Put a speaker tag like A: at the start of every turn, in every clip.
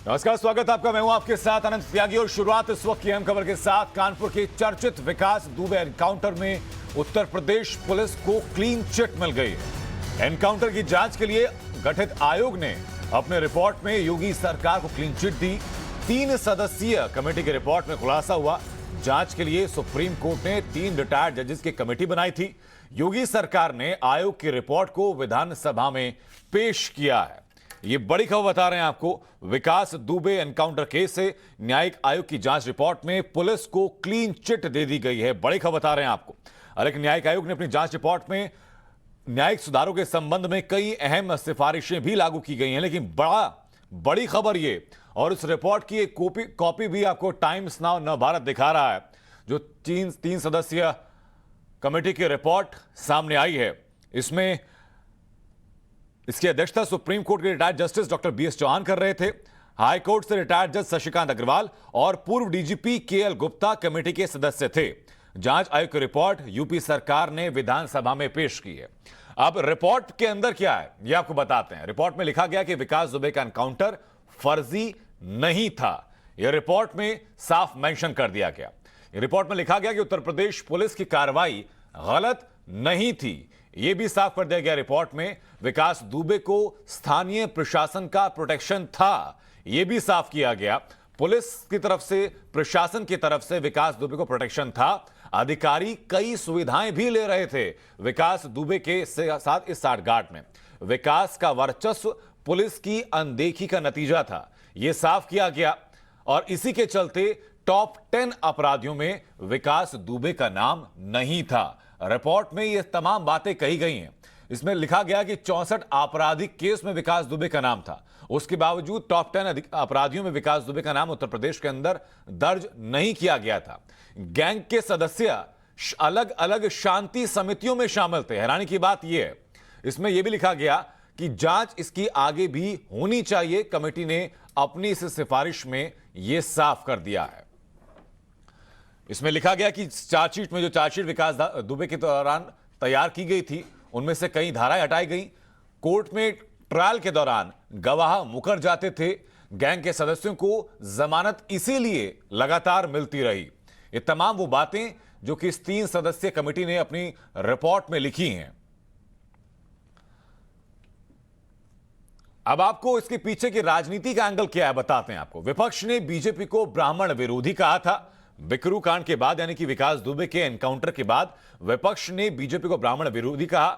A: नमस्कार, स्वागत आपका। मैं हूं आपके साथ अनंत त्यागी और शुरुआत इस वक्त की अहम खबर के साथ। कानपुर के चर्चित विकास दुबे एनकाउंटर में उत्तर प्रदेश पुलिस को क्लीन चिट मिल गई है। एनकाउंटर की जांच के लिए गठित आयोग ने अपने रिपोर्ट में योगी सरकार को क्लीन चिट दी। 3 सदस्यीय कमेटी की रिपोर्ट में खुलासा हुआ, जांच के लिए सुप्रीम कोर्ट ने 3 रिटायर्ड जजेस की कमेटी बनाई थी। योगी सरकार ने आयोग की रिपोर्ट को विधानसभा में पेश किया है। ये बड़ी खबर बता रहे हैं आपको। विकास दुबे एनकाउंटर केस से न्यायिक आयोग की जांच रिपोर्ट में पुलिस को क्लीन चिट दे दी गई है। बड़ी खबर बता रहे हैं आपको। हालांकि न्यायिक आयोग ने अपनी जांच रिपोर्ट में न्यायिक सुधारों के संबंध में कई अहम सिफारिशें भी लागू की गई हैं, लेकिन बड़ी खबर ये, और इस रिपोर्ट की एक कॉपी भी आपको टाइम्स नाउ नव भारत दिखा रहा है। जो 3 सदस्यीय कमेटी की रिपोर्ट सामने आई है, इसमें इसकी अध्यक्षता सुप्रीम कोर्ट के retired justice doctor BS Chauhan कर रहे थे। हाई कोर्ट से रिटायर्ड जज शशिकांत अग्रवाल और पूर्व DGP KL गुप्ता कमेटी के सदस्य थे। जांच आयोग की रिपोर्ट यूपी सरकार ने विधानसभा में पेश की है। अब रिपोर्ट के अंदर क्या है यह आपको बताते हैं। रिपोर्ट में लिखा गया कि विकास दुबे का एनकाउंटर फर्जी नहीं था। यह रिपोर्ट में साफ मेंशन कर दिया गया। रिपोर्ट में लिखा गया कि उत्तर प्रदेश पुलिस की कार्रवाई गलत नहीं थी। यह भी साफ कर दिया गया रिपोर्ट में विकास दुबे को स्थानीय प्रशासन का प्रोटेक्शन था। यह भी साफ किया गया पुलिस की तरफ से, प्रशासन की तरफ से विकास दुबे को प्रोटेक्शन था। अधिकारी कई सुविधाएं भी ले रहे थे विकास दुबे के साथ इस साठगांठ में। विकास का वर्चस्व पुलिस की अनदेखी का नतीजा था, यह साफ किया गया। और इसी के चलते टॉप 10 अपराधियों में विकास दुबे का नाम नहीं था। रिपोर्ट में ये तमाम बातें कही गई हैं। इसमें लिखा गया कि 64 आपराधिक केस में विकास दुबे का नाम था। उसके बावजूद टॉप 10 अपराधियों में विकास दुबे का नाम उत्तर प्रदेश के अंदर दर्ज नहीं किया गया था। गैंग के सदस्य अलग अलग शांति समितियों में शामिल थे। हैरानी की बात यह है, इसमें यह भी लिखा गया कि जांच इसकी आगे भी होनी चाहिए। कमेटी ने अपनी इस सिफारिश में यह साफ कर दिया है। इसमें लिखा गया कि चार्जशीट में जो चार्जशीट विकास दुबे के दौरान तैयार की गई थी, उनमें से कई धाराएं हटाई गई। कोर्ट में ट्रायल के दौरान गवाह मुकर जाते थे। गैंग के सदस्यों को जमानत इसीलिए लगातार मिलती रही। ये तमाम वो बातें जो कि इस 3 सदस्यीय कमेटी ने अपनी रिपोर्ट में लिखी हैं। अब आपको इसके पीछे की राजनीति का एंगल क्या है बताते हैं आपको। विपक्ष ने बीजेपी को ब्राह्मण विरोधी कहा था। बिकरू कांड के बाद, यानी कि विकास दुबे के एनकाउंटर के बाद, विपक्ष ने बीजेपी को ब्राह्मण विरोधी कहा।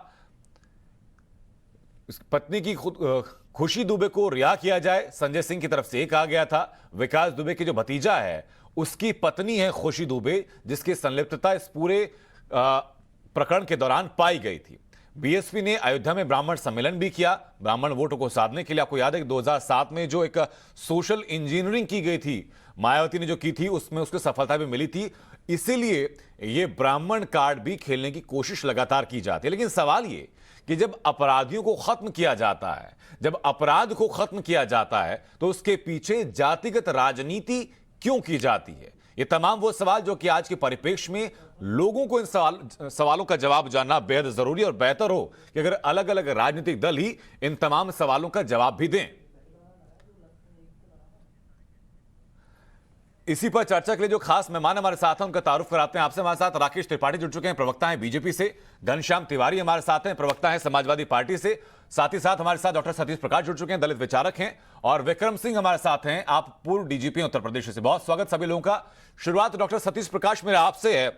A: पत्नी की खुशी दुबे को रिहा किया जाए, संजय सिंह की तरफ से यह कहा गया था। विकास दुबे के जो भतीजा है, उसकी पत्नी है खुशी दुबे, जिसकी संलिप्तता इस पूरे प्रकरण के दौरान पाई गई थी। बीएसपी ने अयोध्या में ब्राह्मण सम्मेलन भी किया, ब्राह्मण वोटों को साधने के लिए। आपको याद है कि 2007 में जो एक सोशल इंजीनियरिंग की गई थी, मायावती ने जो की थी, उसमें उसको सफलता भी मिली थी। इसीलिए ये ब्राह्मण कार्ड भी खेलने की कोशिश लगातार की जाती है। लेकिन सवाल ये कि जब अपराधियों को खत्म किया जाता है, जब अपराध को खत्म किया जाता है, तो उसके पीछे जातिगत राजनीति क्यों की जाती है? ये तमाम वो सवाल जो कि आज के परिप्रेक्ष्य में लोगों को इन सवालों का जवाब जानना बेहद जरूरी और बेहतर हो कि अगर अलग अलग राजनीतिक दल ही इन तमाम सवालों का जवाब भी दें। इसी पर चर्चा के लिए जो खास मेहमान हमारे साथ हैं, उनका तारुफ कराते हैं आपसे। हमारे साथ राकेश त्रिपाठी जुड़ चुके हैं, प्रवक्ता हैं बीजेपी से। घनश्याम तिवारी हमारे साथ हैं, प्रवक्ता हैं समाजवादी पार्टी से। साथ ही साथ हमारे साथ डॉक्टर सतीश प्रकाश जुड़ चुके हैं, दलित विचारक हैं। और विक्रम सिंह हमारे साथ हैं, आप पूर्व DGP हैं उत्तर प्रदेश से। बहुत स्वागत सभी लोगों का। शुरुआत डॉक्टर सतीश प्रकाश मेरा आपसे है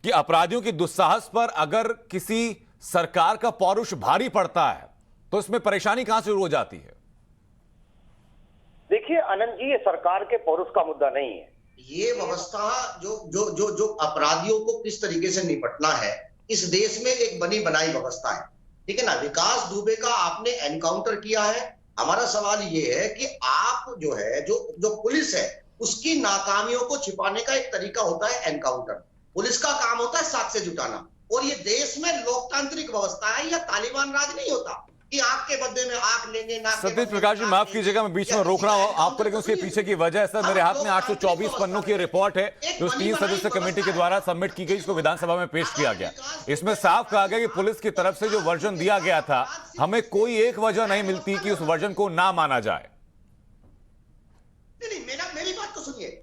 A: कि अपराधियों की दुस्साहस पर अगर किसी सरकार का पौरुष भारी पड़ता है तो इसमें परेशानी कहां से शुरू हो जाती है?
B: देखिए आनंद जी, ये सरकार के पौरुष का मुद्दा नहीं है।
C: ये व्यवस्था जो जो जो जो अपराधियों को किस तरीके से निपटना है, इस देश में एक बनी बनाई व्यवस्था है, ठीक है ना। विकास दुबे का आपने एनकाउंटर किया है। हमारा सवाल ये है कि आप जो है जो पुलिस है, उसकी नाकामियों को छिपाने का एक तरीका होता है एनकाउंटर। पुलिस का काम होता है साक्ष्य जुटाना। और ये देश में लोकतांत्रिक व्यवस्था है, या तालिबान राज नहीं होता कि आपके बदले में आग लेंगे ना।
A: सतीश प्रकाश जी, माफ कीजिएगा मैं बीच में रोक रहा हूं आपको, लेकिन उसके पीछे की वजह है सर, मेरे हाथ में 824 पन्नों की रिपोर्ट है जो 3 सदस्यीय कमेटी के द्वारा सबमिट की गई, इसको विधानसभा में पेश किया गया। इसमें साफ कहा गया कि पुलिस की तरफ से जो वर्जन दिया गया था, हमें कोई एक वजह नहीं मिलती कि उस वर्जन को ना माना जाए।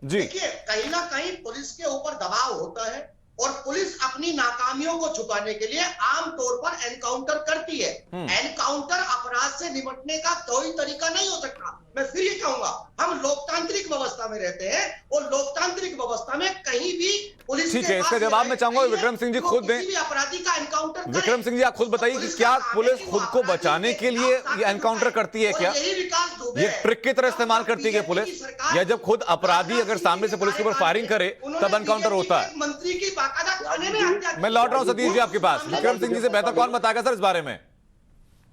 A: जी।
C: देखिए, कहीं ना कहीं पुलिस के ऊपर दबाव होता है और पुलिस अपनी नाकामियों को छुपाने के लिए आमतौर पर एनकाउंटर करती है। एनकाउंटर अपराध से निपटने का कोई तरीका नहीं हो सकता। मैं फिर ये कहूंगा, हम लोकतांत्रिक व्यवस्था में रहते हैं और लोकतांत्रिक व्यवस्था में कहीं भी पुलिस
A: ठीक
C: के
A: है, इसका
C: पास
A: जवाब मैं चाहूंगा
C: नहीं है
A: विक्रम सिंह जी
C: कि वो
A: खुद दें।
C: किसी भी अपराधी का एनकाउंटर करे।
A: विक्रम सिंह जी, आप खुद
C: तो
A: बताइए कि
C: पुलिस
A: क्या
C: का काम
A: पुलिस
C: है कि
A: खुद
C: वो
A: को
C: अपराधी
A: बचाने के लिए ये एनकाउंटर करती है
C: और
A: क्या?
C: यही विकास दुबे
A: ये
C: है।
A: ट्रिक की तरह इस्तेमाल करती है पुलिस, या जब खुद अपराधी अगर सामने से पुलिस के ऊपर फायरिंग करे तब एनकाउंटर होता है?
C: मंत्री की बाकायदा थाने में हत्या
A: मैं लौट रहा हूं सतीश जी आपके पास। विक्रम सिंह जी से बेहतर कौन बताएगा सर इस बारे में?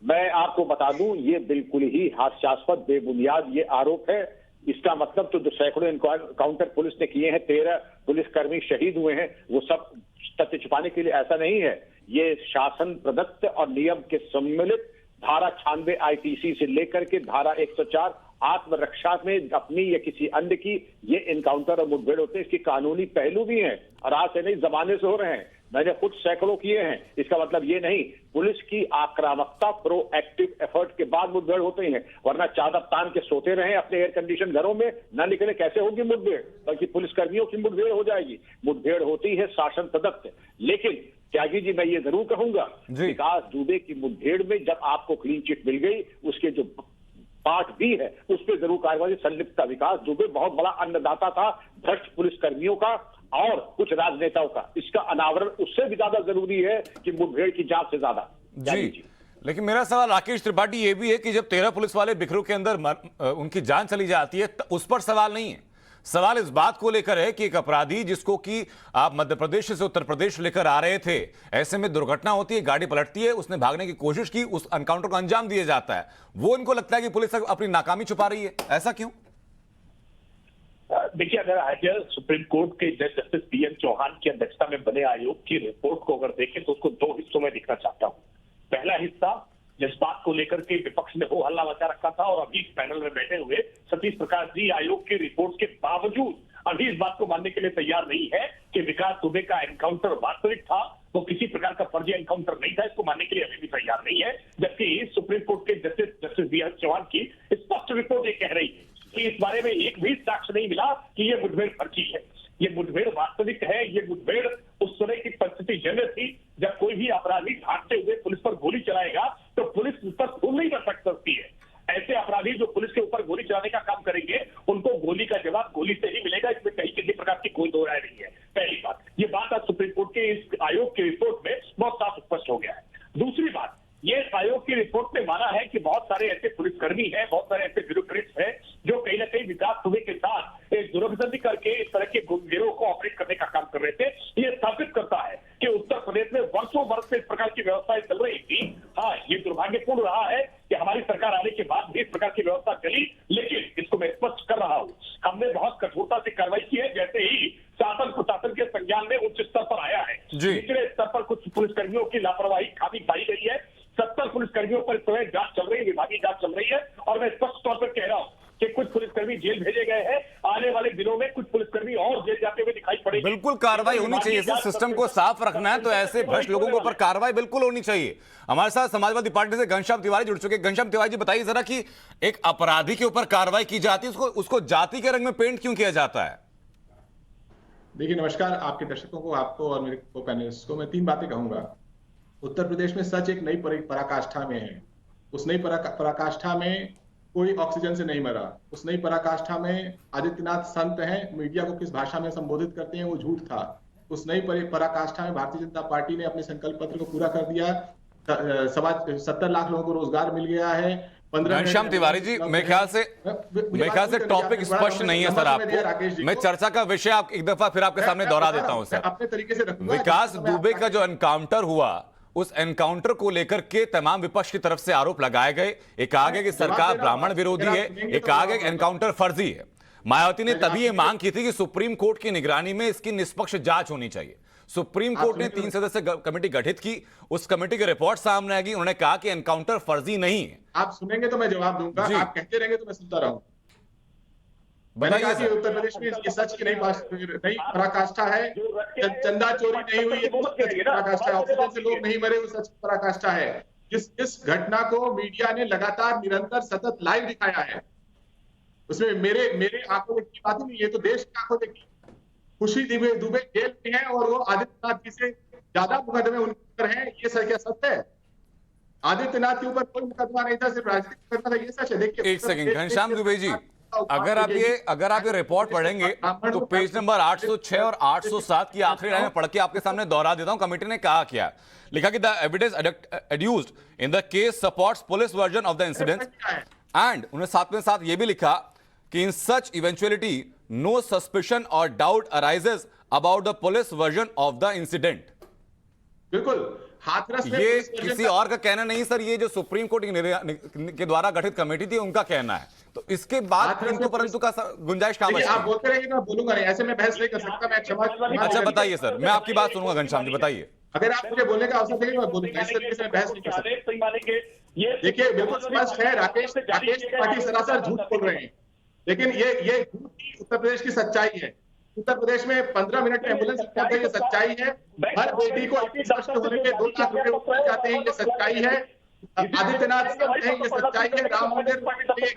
D: मैं आपको बता दूं, ये बिल्कुल ही हास्यास्पद बेबुनियाद ये आरोप है। इसका मतलब तो जो सैकड़ों एनकाउंटर पुलिस ने किए हैं, 13 पुलिसकर्मी शहीद हुए हैं, वो सब तथ्य छुपाने के लिए ऐसा नहीं है। ये शासन प्रदत्त और नियम के सम्मिलित धारा 96 आईपीसी से लेकर के धारा 104 आत्मरक्षा में अपनी या किसी अन्य की ये एनकाउंटर और मुठभेड़ होते हैं। इसके कानूनी पहलू भी हैं और आज से नहीं, जमाने से हो रहे हैं। मैंने खुद सैकड़ों किए हैं। इसका मतलब ये नहीं पुलिस की आक्रामकता प्रोएक्टिव एफर्ट के बाद मुठभेड़ होते हैं, वरना चादर तान के सोते रहे अपने एयर कंडीशन घरों में, न निकले कैसे होगी मुठभेड़? बल्कि पुलिसकर्मियों की मुठभेड़ हो जाएगी। मुठभेड़ होती है शासन प्रदत्त। लेकिन त्यागी जी, मैं ये जरूर कहूंगा, विकास दुबे की मुठभेड़ में जब आपको क्लीन चिट मिल गई, उसके जो पार्ट भी है उस पर जरूर कार्रवाई। संलिप्त था विकास दुबे, बहुत बड़ा अन्नदाता था भ्रष्ट पुलिसकर्मियों का और कुछ राजनेताओं का। इसका अनावरण उससे भी ज्यादा जरूरी है कि मुठभेड़ की जांच से ज्यादा।
A: जी, लेकिन मेरा सवाल राकेश त्रिपाठी ये भी है कि जब 13 पुलिस वाले बिखरू के अंदर उनकी जान चली जाती है तो उस पर सवाल नहीं है। सवाल इस बात को लेकर है कि एक अपराधी जिसको कि आप मध्य प्रदेश से उत्तर प्रदेश लेकर आ रहे थे, ऐसे में दुर्घटना होती है, गाड़ी पलटती है, उसने भागने की कोशिश की, उस एनकाउंटर को अंजाम दिया जाता है। वो इनको लगता है कि पुलिस अपनी नाकामी छुपा रही है। ऐसा क्यों?
E: देखिए, अगर आज सुप्रीम कोर्ट के जज जस्टिस पीएन चौहान की अध्यक्षता में बने आयोग की रिपोर्ट को अगर देखें तो उसको 2 हिस्सों में दिखना चाहता हूं। पहला हिस्सा जिस बात को लेकर के विपक्ष ने हो हल्ला मचा रखा था और अभी पैनल में बैठे हुए सतीश प्रकाश जी आयोग की रिपोर्ट के बावजूद अभी इस बात को मानने के लिए तैयार नहीं है कि विकास दुबे का एनकाउंटर वास्तविक था, वो किसी प्रकार का फर्जी एनकाउंटर नहीं था, इसको मानने के लिए अभी भी तैयार नहीं है। जबकि सुप्रीम कोर्ट के जस्टिस पीएन चौहान की स्पष्ट रिपोर्ट ये कह रही है कि इस बारे में एक भी साक्ष्य नहीं मिला कि ये मुठभेड़ फर्जी है, ये मुठभेड़ वास्तविक है। ये मुठभेड़ उस समय की परिस्थिति जन्य थी जब कोई भी अपराधी भागते हुए पुलिस पर गोली चलाएगा तो पुलिस उस पर फूल नहीं कर सकती है। ऐसे अपराधी जो पुलिस के ऊपर गोली चलाने का काम करेंगे उनको गोली का जवाब गोली से ही मिलेगा, इसमें कहीं किसी प्रकार की कोई दो राय नहीं है। पहली बात, ये बात आज सुप्रीम कोर्ट के इस आयोग की रिपोर्ट में बहुत साफ स्पष्ट हो गया है। दूसरी बात, ये आयोग की रिपोर्ट में माना है कि बहुत सारे ऐसे पुलिसकर्मी हैं, बहुत सारे ऐसे ब्यूरोक्रेट्स हैं जो कहीं ना कहीं विकास दुबे के साथ एक दुर्गति करके इस तरह के गिरोह को ऑपरेट करने का काम कर रहे थे। ये साबित करता है कि उत्तर प्रदेश में वर्षों वर्ष से इस प्रकार की व्यवस्थाएं चल रही थी। हाँ, ये दुर्भाग्यपूर्ण रहा है कि हमारी सरकार आने के बाद भी इस प्रकार की व्यवस्था चली, लेकिन इसको मैं स्पष्ट कर रहा हूं, हमने बहुत कठोरता से कार्रवाई की है। जैसे ही शासन प्रशासन के संज्ञान में उच्च स्तर पर आया है, निचले स्तर पर कुछ पुलिसकर्मियों की लापरवाही खामी पाई गई है। 70 पुलिसकर्मियों पर इस समय जांच चल रही है, विभागीय जांच चल रही है और मैं स्पष्ट तौर पर कह रहा हूं कि कुछ पुलिसकर्मी जेल भेजे गए हैं। आने वाले दिनों में कुछ पुलिसकर्मी और जेल जाते हुए दिखाई पड़ेंगे।
A: बिल्कुल कार्रवाई होनी चाहिए सर, सिस्टम को साफ रखना है तो ऐसे भ्रष्ट लोगों के ऊपर कार्रवाई बिल्कुल होनी चाहिए। हमारे साथ समाजवादी पार्टी से घनश्याम तिवारी जुड़ चुके हैं। घनश्याम तिवारी जी, बताइए जरा कि एक अपराधी के ऊपर कार्रवाई की जाती है, उसको जाति के रंग में पेंट क्यों किया जाता है?
F: देखिए, नमस्कार आपके दर्शकों को, आपको और मेरे को पैनलिस्ट को। मैं 3 बातें कहूंगा। उत्तर प्रदेश में सच एक नई पराकाष्ठा में है। उस नई पराकाष्ठा में कोई ऑक्सीजन से नहीं मरा। उस नई पराकाष्ठा में आदित्यनाथ संत हैं, मीडिया को किस भाषा में संबोधित करते हैं वो झूठ था। उस नई पराकाष्ठा में भारतीय जनता पार्टी ने अपने संकल्प पत्र को पूरा कर दिया। 70 लाख लोगों को रोजगार मिल गया है।
A: घनश्याम तिवारी जी, मेरे ख्याल से टॉपिक स्पष्ट नहीं है सर आपको। मैं चर्चा का विषय एक दफा फिर आपके सामने दोहरा देता हूं सर।
F: अपने तरीके से रखूंगा।
A: विकास दुबे का जो एनकाउंटर हुआ, उस एनकाउंटर को लेकर के तमाम विपक्ष की तरफ से आरोप लगाए गए। एक आगे कि सरकार ब्राह्मण विरोधी है, एक आगे एनकाउंटर फर्जी है। मायावती ने तभी ये मांग की थी कि सुप्रीम कोर्ट की निगरानी में इसकी निष्पक्ष जांच होनी चाहिए। सुप्रीम कोर्ट ने 3 सदस्यीय कमेटी गठित की, उस कमेटी की रिपोर्ट सामने आएगी। उन्होंने कहा कि एनकाउंटर फर्जी नहीं है।
F: आप सुनेंगे तो मैं जवाब दूंगा, आप कहते रहेंगे तो मैं सुनता रहूंगा।
A: बताइए।
F: उत्तर प्रदेश में इसकी सच की नई पराकाष्ठा है। चंदा चोरी नहीं हुई, पराकाष्ठा। ऑक्सीजन से लोग नहीं मरे, वो सच पराकाष्ठा है। इस घटना को मीडिया ने लगातार निरंतर सतत लाइव दिखाया है। उसमें मेरे आंखों देखी की बात ही नहीं, ये तो देश की आंखों देखी। खुशी दुबे जेल में है और वो आदित्यनाथ जी से ज्यादा मुकदमे उनके ऊपर हैं, ये सर क्या सत्य है? आदित्यनाथ के ऊपर कोई मुकदमा नहीं था, सिर्फ राजनीतिक मुकदमा था, ये सच है। देखिए
A: एक सेकंड घनश्याम दुबे जी, अगर आप ये रिपोर्ट पढ़ेंगे तो पेज नंबर 806 और 807 की आखिरी लाइन में पढ़ के आपके सामने दोहरा देता हूं। कमेटी ने कहा क्या, लिखा कि the evidence adduced in the case supports police version of the incident and उन्होंने साथ में साथ ये भी लिखा कि in such eventuality no suspicion और doubt arises about the police version of the incident.
F: बिल्कुल हाथरस में
A: ये किसी और का कहना नहीं सर, ये जो सुप्रीम कोर्ट के द्वारा गठित कमेटी थी उनका कहना है। तो इसके बाद किंतु परंतु का गुंजाइश कहां बचती है?
F: आप बोलते रहिए, मैं बोलूंगा नहीं, ऐसे मैं बहस नहीं कर सकता। मैं क्षमा
A: अच्छा बताइए सर, मैं आपकी बात सुनूंगा। घनश्याम जी बताइए।
F: अगर आप मुझे बोलने का अवसर देंगे मैं बोलूंगा, इस तरीके से मैं बहस नहीं कर सकता। देखिए बिल्कुल स्पष्ट है, राकेश त्रिपाठी सरासर झूठ बोल रहे हैं, लेकिन ये झूठ ही उत्तर प्रदेश की सच्चाई है। उत्तर प्रदेश में 15 मिनट में एम्बुलेंस पहुंचते हैं, ये सच्चाई है। हर बेटी को नष्ट होने के 2 लाख रुपए उपलब्ध जाते हैं, ये सच्चाई है। आदित्यनाथ कहते हैं, ये सच्चाई है। राम मंदिर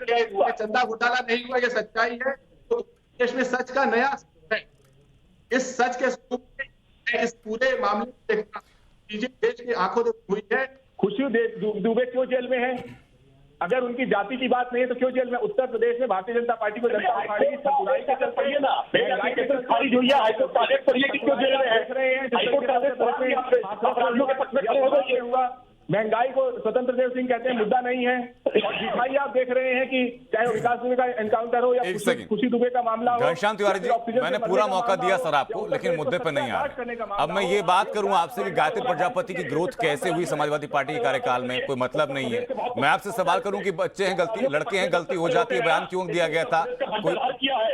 F: के चंदा घोटाला नहीं हुआ, ये सच्चाई है। तो देश में सच का नया है। इस सच के स्वरूप में इस पूरे मामले को देखना चीजें देश की आंखों देखी हुई है।
E: खुशी दुबे क्यों जेल में है? अगर उनकी जाति की बात नहीं है तो क्यों जेल में? उत्तर प्रदेश में भारतीय जनता पार्टी को जनता उखाड़ी की बुराई के चल पड़ी है ना, खारिज हुई है, हाईकोर्ट का आदेश पढ़िए कि क्यों जेल में है। हाईकोर्ट का आदेश हुआ। महंगाई को स्वतंत्र देव सिंह कहते हैं मुद्दा नहीं है, और दिखाई आप देख रहे हैं कि चाहे विकास दुबे का एनकाउंटर हो या खुशी दुबे का मामला हो।
A: घनश्याम तिवारी जी, मैंने पूरा मौका दिया सर आपको, लेकिन मुद्दे पर नहीं आ रहे। अब मैं ये बात करूं आपसे कि गायत्री प्रजापति की ग्रोथ कैसे हुई समाजवादी पार्टी के कार्यकाल में, कोई मतलब नहीं है। मैं आपसे सवाल करूं कि बच्चे हैं गलती, लड़के हैं गलती हो जाती है, बयान क्यों दिया गया था, कोई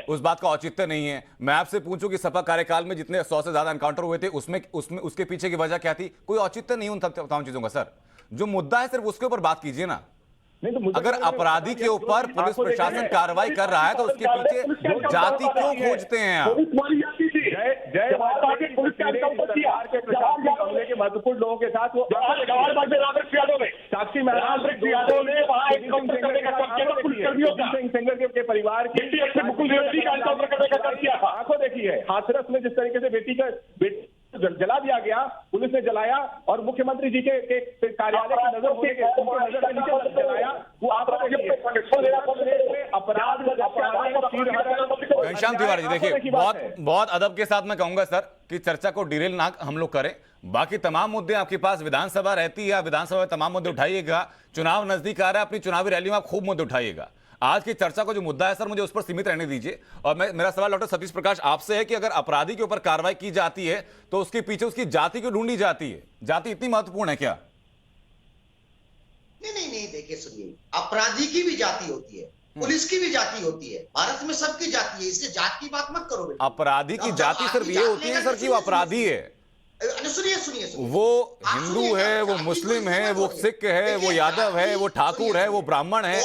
A: उस बात का औचित्य नहीं है। मैं आपसे पूछूं कि सपा कार्यकाल में जितने 100 से ज्यादा एनकाउंटर हुए थे उसमें उसके पीछे की वजह क्या थी? कोई औचित्य नहीं उन तमाम चीजों का सर। जो मुद्दा है सिर्फ उसके ऊपर बात कीजिए ना। अगर अपराधी के ऊपर पुलिस प्रशासन कार्रवाई कर रहा है तो उसके पीछे जाति क्यों खोजते हैं आप?
E: हमले के महत्वपूर्ण लोगों के साथ वो साक्षी महाराज यादव ने सिंगर के परिवार आंखों देखी है। हाथरस में जिस तरीके से बेटी जला दिया गया, पुलिस ने जलाया और मुख्यमंत्री जी के कार्यालय की नजर होने के नजर के नीचे जलाया, वो आप अपराध।
A: घनश्याम तिवारी जी देखिए, बहुत अदब के साथ मैं कहूंगा सर कि चर्चा को डिरेल ना हम लोग करें। बाकी तमाम मुद्दे आपके पास विधानसभा रहती है, विधानसभा में तमाम मुद्दे उठाइएगा। चुनाव नजदीक आ रहा है, अपनी चुनावी रैली में आप खूब मुद्दे उठाइएगा। आज की चर्चा को जो मुद्दा है सर, मुझे उस पर सीमित रहने दीजिए। और मेरा सवाल डॉक्टर सतीश प्रकाश आपसे है कि अगर अपराधी के ऊपर कार्रवाई की जाती है तो उसके पीछे उसकी जाति क्यों ढूंढी जाती है? जाति इतनी महत्वपूर्ण है क्या?
C: नहीं, देखिए सुनिए, अपराधी की भी जाति होती है, पुलिस की भी जाति होती है, भारत में सबकी जाति है, इससे जात की बात मत करो।
A: अपराधी की जाति सिर्फ ये होती है सर कि वो अपराधी है।
C: सुनिए,
A: वो हिंदू है, वो मुस्लिम है, वो सिख है, वो यादव है, वो ठाकुर है, वो ब्राह्मण है,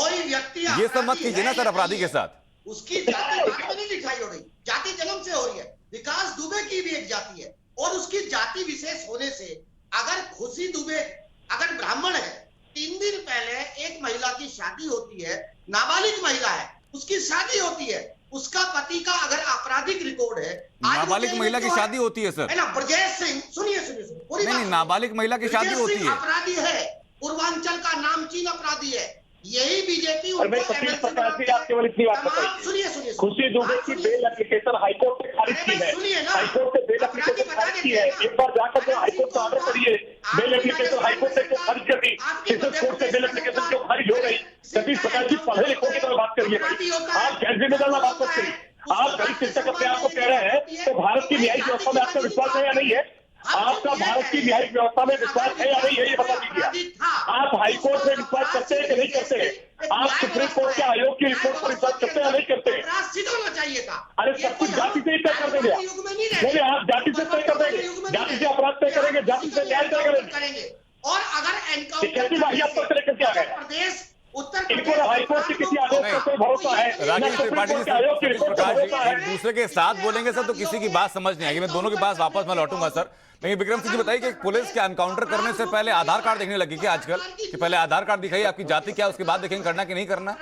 A: ये सब मत कीजिए ना सर अपराधी के साथ।
C: उसकी जाति बाद में नहीं दिखाई हो रही, जाति जन्म से हो रही है। विकास दुबे की भी एक जाति है और उसकी जाति विशेष होने से अगर खुशी दुबे अगर ब्राह्मण है, 3 दिन पहले एक महिला की शादी होती है, नाबालिग महिला है, उसकी शादी होती है, उसका पति का अगर आपराधिक रिकॉर्ड है,
A: नाबालिग महिला की शादी होती है सर,
C: है ना? ब्रजेश सिंह, सुनिए
A: नहीं, नाबालिग महिला की शादी होती है,
C: अपराधी है, पूर्वांचल का नामचीन अपराधी है। यही बीजेपी
E: केवल इतनी बात बताइए, खुशी दुबे की बेल एप्लीकेशन हाईकोर्ट ने खारिज की है, हाईकोर्ट ने बेल एप्लीकेशन खारिज की है। एक बार जाकर के हाईकोर्ट का ऑर्डर पढ़िए, बेल एप्लीकेशन हाईकोर्ट ने क्यों खारिज कर दी, किस कोर्ट से बेल एप्लीकेशन क्यों खारिज हो गई? सतीश प्रकाश जी पढ़े लिखों की तरह बात करिए, आप जिम्मेदार बात करते हैं। आप गरीब चिंतक अपने आप को कह रहे हैं, तो भारत की न्यायिक व्यवस्था में आपका विश्वास है या नहीं है? आपका भारत की न्यायिक व्यवस्था में विश्वास है या नहीं है, ये बता दीजिए। आप हाईकोर्ट में विश्वास करते हैं कि नहीं करते हैं? आप सुप्रीम कोर्ट के आयोग की रिपोर्ट पर विश्वास करते हैं या नहीं करते? अरे सब कुछ जाति से ही तय कर देंगे। नहीं, आप जाति से तय कर देंगे, जाति से अपराध तय करेंगे, जाति से न्याय तय करेंगे।
C: और अगर
E: कैसी वाहियात पर लेकर के आ गए
C: प्रदेश
E: इनको हाईकोर्ट के किसी आदेश पर कोई भरोसा है?
A: राकेश त्रिपाठी जी, प्रकाश जी एक दूसरे के साथ बोलेंगे सर तो किसी की बात समझ नहीं आएगी। मैं दोनों के पास वापस मैं लौटूंगा सर। लेकिन विक्रम सिंह जी बताइए कि पुलिस के एनकाउंटर करने से पहले आधार कार्ड देखने लगी क्या आजकल, कि पहले आधार कार्ड दिखाइए आपकी जाति क्या, उसके बाद देखेंगे करना कि नहीं करना?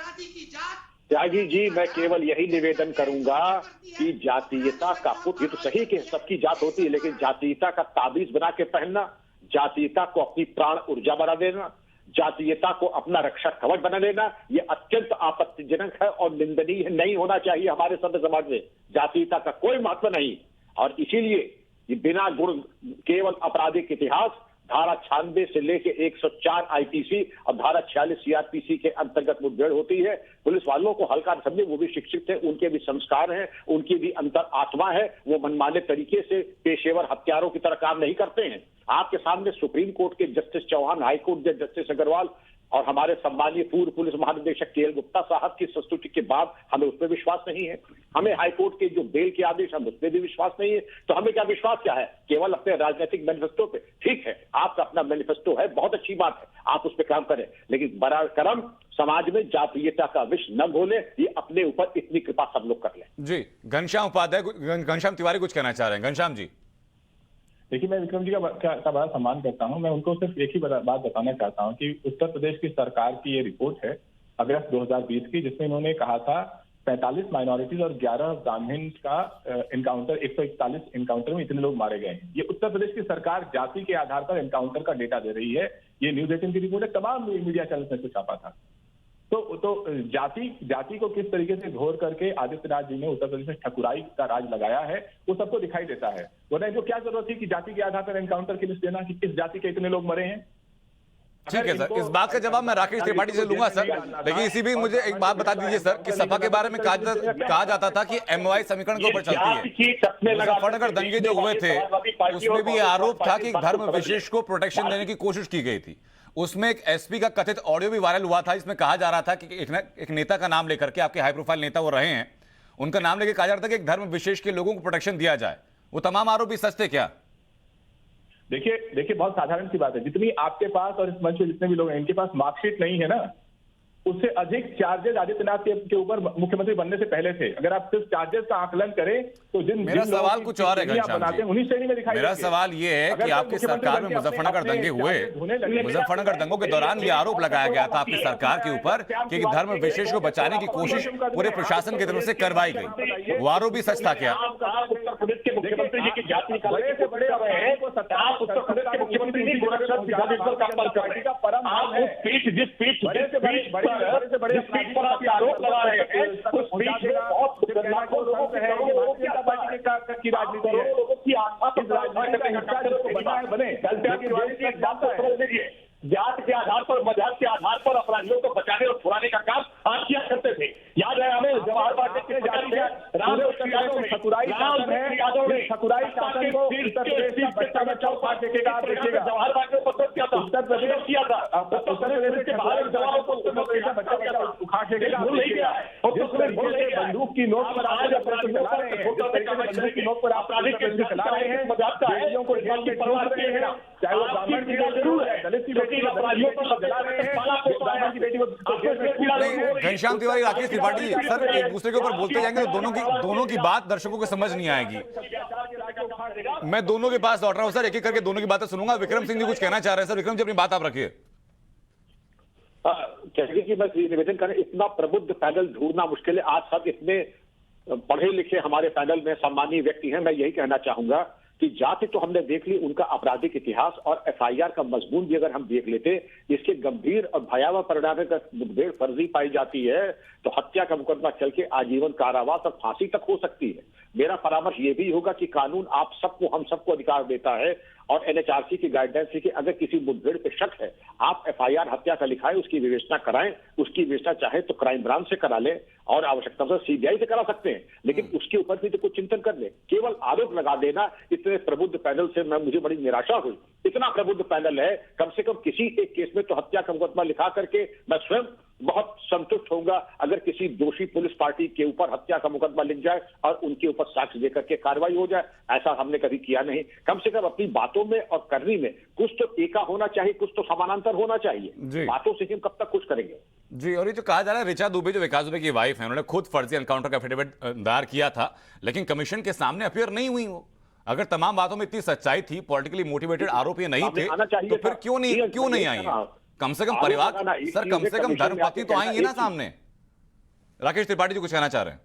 D: त्यागी जी, मैं केवल यही निवेदन करूंगा कि जातीयता का पुत, ये तो सही कि सबकी जात होती है, लेकिन जातीयता का ताबीज बना के पहनना, जातीयता को अपनी प्राण ऊर्जा बना देना, जातीयता को अपना रक्षा कवच बना लेना, ये अत्यंत आपत्तिजनक है और निंदनीय नहीं होना चाहिए हमारे सभ्य समाज में। जातीयता का कोई महत्व नहीं, और इसीलिए ये बिना गुण केवल आपराधिक इतिहास, धारा 96 से लेके 104 आईपीसी और धारा 46 सीआरपीसी के अंतर्गत मुठभेड़ होती है। पुलिस वालों को हल्का समझे, वो भी शिक्षित है, उनके भी संस्कार हैं, उनकी भी अंतर आत्मा है, वो मनमाने तरीके से पेशेवर हत्यारों की तरह काम नहीं करते हैं। आपके सामने सुप्रीम कोर्ट के जस्टिस चौहान, हाई कोर्ट के जस्टिस अग्रवाल और हमारे सम्मानीय पूर्व पुलिस महानिदेशक के एल गुप्ता साहब की संस्तुति के बाद हमें उस पर विश्वास नहीं है। हमें हाईकोर्ट के जो बेल के आदेश, हम उस पर भी विश्वास नहीं है। तो हमें क्या विश्वास क्या है? केवल अपने राजनीतिक मैनिफेस्टो पे। ठीक है, आपका अपना मैनिफेस्टो है, बहुत अच्छी बात है, आप उस पर काम करें, लेकिन बड़ा करम समाज में जातीयता का विष न घोले, ये अपने ऊपर इतनी कृपा सब लोग कर लें।
A: जी, घनश्याम तिवारी कुछ कहना चाह रहे हैं। घनश्याम जी।
F: देखिए, मैं विक्रम जी का बड़ा सम्मान करता हूं। मैं उनको सिर्फ एक ही बात बताना चाहता हूं कि उत्तर प्रदेश की सरकार की ये रिपोर्ट है अगस्त 2020 की, जिसमें इन्होंने कहा था 45 माइनॉरिटीज और 11 ब्राह्मण का एनकाउंटर, 141 एनकाउंटर में इतने लोग मारे गए हैं। ये उत्तर प्रदेश की सरकार जाति के आधार पर एनकाउंटर का डेटा दे रही है। ये न्यूज 18 की रिपोर्ट है, तमाम मीडिया चैनल में से छापा था। तो जाति को किस तरीके से घोर करके आदित्यनाथ जी ने उत्तर प्रदेश में ठकुराई का राज लगाया है, वो सबको दिखाई देता है। वरना इनको क्या जरूरत थी कि जाति के आधार पर एनकाउंटर की लिस्ट देना कि किस जाति के इतने लोग मरे हैं।
A: ठीक है सर, इस बात का जवाब मैं राकेश त्रिपाठी से लूंगा सर, लेकिन इसी भी मुझे एक बात बता दीजिए सर कि सपा के बारे में कहा जाता था कि एमवाई समीकरण के ऊपर चलती है। मुजफ्फरनगर दंगे जो हुए थे उसमें भी आरोप था कि धर्म विशेष को प्रोटेक्शन देने की कोशिश की गई थी। उसमें एक एसपी का कथित ऑडियो भी वायरल हुआ था, इसमें कहा जा रहा था कि एक नेता का नाम लेकर के, आपके हाई प्रोफाइल नेता वो रहे हैं, उनका नाम लेकर कहा जा रहा था कि एक धर्म विशेष के लोगों को प्रोटेक्शन दिया जाए। वो तमाम आरोप भी सच थे क्या?
F: देखिए, बहुत साधारण सी बात है। जितनी आपके पास और इस मंच में जितने भी लोग हैं, इनके पास मार्कशीट नहीं है ना, उससे अधिक चार्जेस आदित्यनाथ के ऊपर मुख्यमंत्री बनने से पहले थे। अगर आप सिर्फ चार्जेस का आकलन करें तो
A: मेरा सवाल कुछ और है घनश्याम जी।
F: उन्हीं श्रेणी में दिखाई
A: मेरा सवाल ये है कि आपकी सरकार में मुजफ्फरनगर दंगे हुए, मुजफ्फरनगर दंगों के दौरान ये आरोप लगाया गया था आपकी सरकार के ऊपर कि धर्म विशेष को बचाने की कोशिश पूरे प्रशासन की तरफ से करवाई गई। वो आरोप भी सच था क्या?
E: उत्तर प्रदेश के मुख्यमंत्री जी की जाति का बड़े से बड़े हैं, आप उत्तर प्रदेश के मुख्यमंत्री नहीं, गोरखनाथ का परम आप उस पीठ, जिस पीठ पर आप आरोप लगा रहे हैं, उस पीठ में बहुत लाखों लोगों की राजनीति है, लोगों की आस्था बने जात के आधार पर, मजहब के आधार पर अपराधियों को बचाने और छुड़ाने का काम आप किया करते थे। याद है हमें जवाहर बाग के जवाहर बाग में पसंद किया था, उत्तर प्रदेश किया था, उत्तर प्रदेश के बाहर जवानों को उखाड़ बंदूक की नोक पर आपराधिक चला रहे हैं, मजाक का है, चाहे वो ब्राह्मण की जरूर है, दलित की अपराधियों को जला रहे हैं।
A: घनश्याम तिवारी, राकेश त्रिपाठी सर एक दूसरे के ऊपर बोलते जाएंगे तो दोनों की बात दर्शकों को समझ नहीं आएगी। मैं दोनों के पास लौट रहा हूं सर, एक एक करके दोनों की बातें सुनूंगा। विक्रम सिंह जी कुछ कहना चाह रहे हैं सर। विक्रम जी, अपनी बात आप रखिए।
D: कहने की बस निवेदन करें, इतना प्रबुद्ध पैनल ढूंढना मुश्किल है। आज सब इतने पढ़े लिखे हमारे पैनल में सम्मानीय व्यक्ति हैं। मैं यही कहना चाहूंगा कि जाति तो हमने देख ली, उनका आपराधिक इतिहास और एफआईआर का मजमून भी अगर हम देख लेते, इसके गंभीर और भयावह परिणाम का मुठभेड़ फर्जी पाई जाती है तो हत्या का मुकदमा चल के आजीवन कारावास और फांसी तक हो सकती है। मेरा परामर्श ये भी होगा कि कानून आप सबको, हम सबको अधिकार देता है और एनएचआरसी की गाइडलाइंस है कि अगर किसी मुठभेड़ पे शक है, आप एफआईआर हत्या का लिखाएं, उसकी विवेचना कराएं। उसकी विवेचना चाहे तो क्राइम ब्रांच से करा लें और आवश्यकता से सीबीआई से करा सकते हैं, लेकिन उसके ऊपर भी तो कुछ चिंतन कर ले। केवल आरोप लगा देना, इतने प्रबुद्ध पैनल से मुझे बड़ी निराशा हुई। इतना प्रबुद्ध पैनल है, कम से कम किसी एक केस में तो हत्या का मुकदमा लिखा करके मैं स्वयं बहुत संतुष्ट होऊंगा अगर किसी दोषी पुलिस पार्टी के ऊपर हत्या का मुकदमा लिख जाए और उनके ऊपर साक्ष्य देकर के कार्रवाई हो जाए। ऐसा हमने कभी किया नहीं। कम से कम अपनी बातों में और करनी में कुछ तो एका होना चाहिए, कुछ तो समानांतर होना चाहिए। बातों से हम कब तक कुछ करेंगे
A: जी। और ये जो कहा जा रहा है, ऋचा दुबे जो विकास दुबे की वाइफ है, उन्होंने खुद फर्जी एनकाउंटर का एफिडेविट दायर किया था, लेकिन कमीशन के सामने अपीयर नहीं हुई। वो अगर तमाम बातों में इतनी सच्चाई थी, पॉलिटिकली मोटिवेटेड आरोप ये नहीं थे, तो फिर क्यों नहीं आई? कम से कम परिवार सर, कम से कम धर्मपत्नी तो आएंगे ना सामने। राकेश त्रिपाठी जी कुछ कहना चाह रहे हैं?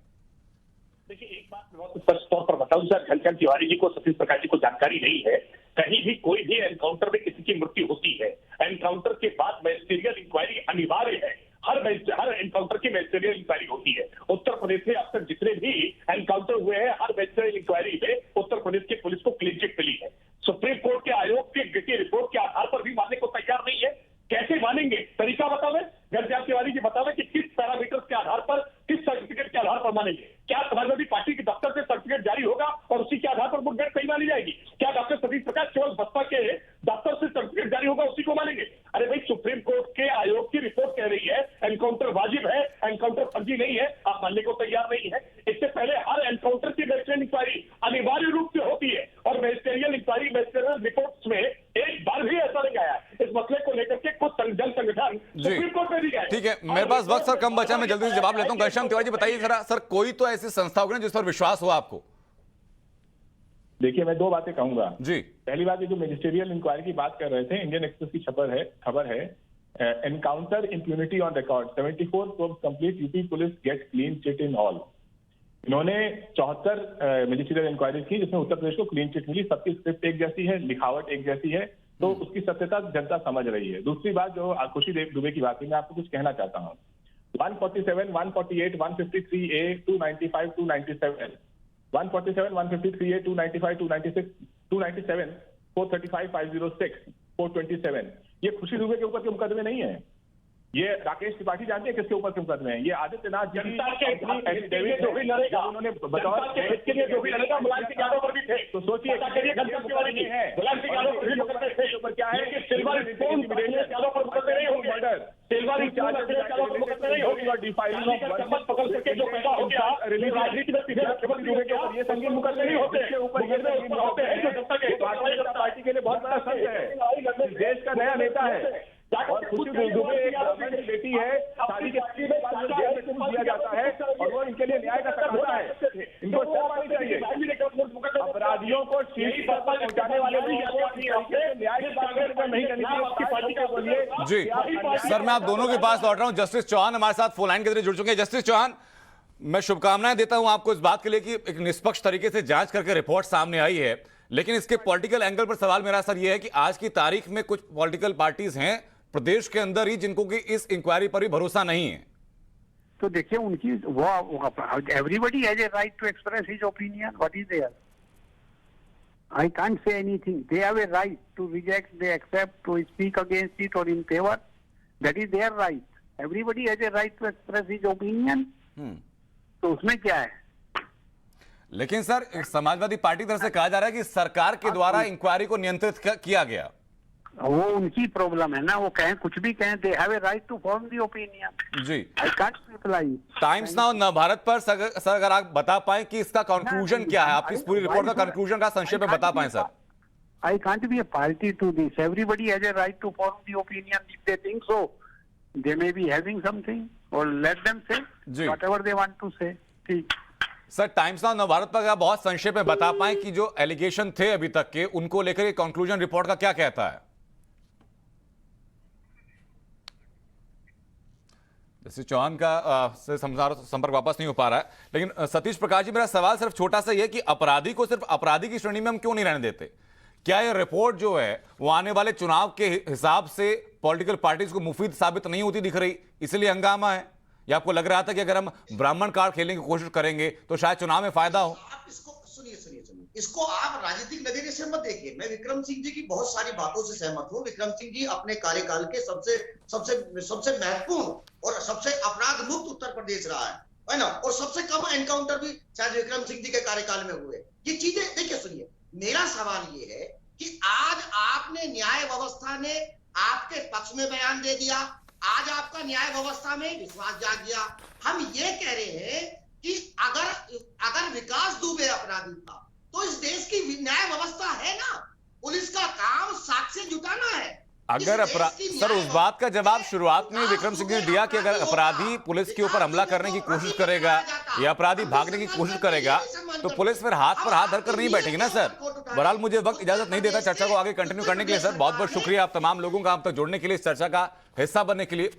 E: देखिए, एक बात मैं बहुत स्पष्ट तौर पर बताऊं सर, घनश्याम तिवारी जी को, सतीश प्रकाश जी को जानकारी नहीं है। कहीं भी कोई भी एनकाउंटर में किसी की मृत्यु होती है, एनकाउंटर के बाद मैजिस्ट्रियल इंक्वायरी अनिवार्य है। हर एनकाउंटर की मैजिस्ट्रियल इंक्वायरी होती है। उत्तर प्रदेश में अब तक जितने भी एनकाउंटर हुए हैं, हर मैजिस्ट्रियल इंक्वायरी में उत्तर प्रदेश की पुलिस को क्लीन चिट मिली है। सुप्रीम कोर्ट के आयोग की रिपोर्ट के आधार पर भी मानने को तैयार नहीं है। कैसे मानेंगे? तरीका बतावे, घनश्याम तिवारी जी बतावे कि किस पैरामीटर्स के आधार पर, किस सर्टिफिकेट के आधार पर मानेंगे। क्या समाजवादी पार्टी के दफ्तर से सर्टिफिकेट जारी होगा और उसी के आधार पर मुठभेड़ सही मानी जाएगी? क्या डॉक्टर सतीश प्रकाश केवल बसपा के दफ्तर से सर्टिफिकेट जारी होगा उसी को मानेंगे? अरे भाई, सुप्रीम कोर्ट के आयोग की रिपोर्ट कह रही है एनकाउंटर वाजिब है, एनकाउंटर फर्जी नहीं है, आप मानने को तैयार नहीं है। इससे पहले हर एनकाउंटर की मैजिस्ट्रियल इंक्वायरी अनिवार्य रूप से होती है और मैजिस्ट्रियल इंक्वायरी, मैजिस्ट्रियल रिपोर्ट्स में एक बार भी ऐसा नहीं आया। इस मसले को लेकर के कुछ जन संगठन सुप्रीम कोर्ट में भी गए।
A: ठीक है, मेरे पास वक्त सर कम बचा, मैं जल्दी से जवाब लेता हूं। घनश्याम तिवारी जी बताइए जरा, सर कोई तो ऐसी संस्था होगी ना जिस पर विश्वास हो आपको?
F: देखिए, मैं दो बातें कहूंगा
A: जी।
F: पहली बात, ये जो मैजिस्ट्रियल इंक्वायरी की बात कर रहे थे, इंडियन एक्सप्रेस की खबर है encounter impunity on record 74 probes complete, UP police get clean chit in all. इन्होंने 74 मैजिस्ट्रियल इंक्वायरी की जिसमें उत्तर प्रदेश को क्लीन चिट मिली। सबकी स्क्रिप्ट एक जैसी है, लिखावट एक जैसी है, तो उसकी सत्यता जनता समझ रही है। दूसरी बात, जो खुशी दुबे की बात है, मैं आपको कुछ कहना चाहता हूँ। 147, 148, 153A, 295, 297, 147, 153A, 295, 296, 297, 435, 506, 427, ये खुशी दुबे के ऊपर के मुकदमे नहीं है। ये राकेश त्रिपाठी जानते हैं किसके ऊपर के मुकदमे हैं? ये आदित्यनाथ जी
E: जनता के एफिडेविट जो भी लड़ेगा,
F: उन्होंने
E: बतौर के लिए जो भी लड़ेगा, मुलायम सिंह यादव पर भी थे।
F: तो सोचिए,
E: घनश्याम तिवारी जी है, मुलायम सिंह यादव पर भी मुकदमे थे।
F: ऊपर क्या है
E: कि सिल्वर स्पून अखिलेश यादव पर मुकदमे नहीं होंगे,
F: murder,
E: silver spoon Akhilesh Yadav पर मुकदमे नहीं होंगे,
F: डिफाइलिंग ऑफ
E: चम्मच पकड़ करके जो पैदा हो गया, राजनीति में सीधे मुख्यमंत्री हो गया, ये संगीन मुकदमे नहीं होते।
F: के ऊपर ये
E: होते हैं जो जनता के
F: भारतीय जनता पार्टी के लिए बहुत बड़ा संत है, देश का नया नेता है। और खुशी दुबे एक ब्राह्मण की बेटी है, शादी के बाद जेल में कुछ दिया जाता है और वो इनके लिए न्याय का सहारा है। इनको शर्म आनी चाहिए। अपराधियों को शीर्ष पर पहुंचाने वाले लोगों को न्याय की बात नहीं करनी चाहिए। उसकी पार्टी का बोलिए।
A: जी सर, मैं आप दोनों के पास लौट रहा हूं। जस्टिस चौहान हमारे साथ फोन लाइन के जरिए जुड़ चुके हैं। जस्टिस चौहान, मैं शुभकामनाएं देता हूं आपको इस बात के लिए कि एक निष्पक्ष तरीके से जांच करके रिपोर्ट सामने आई है, लेकिन इसके पॉलिटिकल एंगल पर सवाल मेरा सर ये है कि आज की तारीख में कुछ पॉलिटिकल पार्टीज हैं प्रदेश के अंदर ही जिनको कि इस इंक्वायरी पर भी भरोसा नहीं है।
G: तो देखिए, उनकी वो everybody has a right to express his opinion, what is there, I can't say anything, they have a right to reject, they accept, to speak against it और in favour, that is their right. Everybody has a right to express his opinion, तो उसमें क्या है?
A: लेकिन sir, Samajwadi party तरफ से कहा जा रहा है कि सरकार के द्वारा इंक्वायरी को नियंत्रित किया गया।
G: वो उनकी प्रॉब्लम है ना, वो कहें कुछ भी कहें, they have a right to form the opinion.
A: जी,
G: I can't reply.
A: Times Now Navbharat पर सर अगर आप बता पाएं कि इसका कंक्लूजन क्या है, आपकी इस पूरी रिपोर्ट का कंक्लूजन का संक्षेप में बता पाएं sir.
G: I can't be a party to this. Everybody has a right to form the opinion if they think so. They may be having something, or let them say whatever they want to say. ठीक।
A: Sir, times Now Navbharat पर आप बहुत संक्षेप में बता पाएं कि जो एलिगेशन थे अभी तक के, उनको लेकर कंक्लूजन रिपोर्ट का क्या कहता है? जैसे चौहान का से संपर्क वापस नहीं हो पा रहा है, लेकिन सतीश प्रकाश जी, मेरा सवाल सिर्फ छोटा सा ये कि अपराधी को सिर्फ अपराधी की श्रेणी में हम क्यों नहीं रहने देते? क्या ये रिपोर्ट जो है वो आने वाले चुनाव के हिसाब से पॉलिटिकल पार्टीज को मुफीद साबित नहीं होती दिख रही, इसलिए हंगामा है? या आपको लग रहा था कि अगर हम ब्राह्मण कार्ड खेलने की कोशिश करेंगे तो शायद चुनाव में फायदा हो?
C: आप इसको सुनिए, इसको आप राजनीतिक नजरिए से मत देखिए। मैं विक्रम सिंह जी की बहुत सारी बातों से सहमत हूँ। विक्रम सिंह जी अपने कार्यकाल के सबसे महत्वपूर्ण और सबसे अपराध मुक्त उत्तर प्रदेश रहा है ना, और सबसे कम एनकाउंटर भी शायद विक्रम सिंह जी के कार्यकाल में हुए। ये चीजें देखिए, सुनिए, मेरा सवाल ये है कि आज आपने न्याय व्यवस्था ने आपके पक्ष में बयान दे दिया, आज आपका न्याय व्यवस्था में विश्वास जाग गया। हम ये कह रहे हैं कि अगर विकास दुबे अपराधी था तो इस देश की न्याय व्यवस्था है ना, पुलिस का काम साक्ष्य जुटाना है।
A: अगर सर, उस बात का जवाब शुरुआत में विक्रम सिंह ने दिया कि अगर अपराधी पुलिस के ऊपर हमला करने की कोशिश करेगा या अपराधी भागने की कोशिश करेगा तो पुलिस फिर हाथ पर हाथ धरकर नहीं बैठेगी ना सर। बहरहाल मुझे वक्त इजाजत नहीं देता चर्चा को आगे कंटिन्यू करने के लिए। सर बहुत बहुत शुक्रिया आप तमाम लोगों का हम तक जुड़ने के लिए, इस चर्चा का हिस्सा बनने के लिए।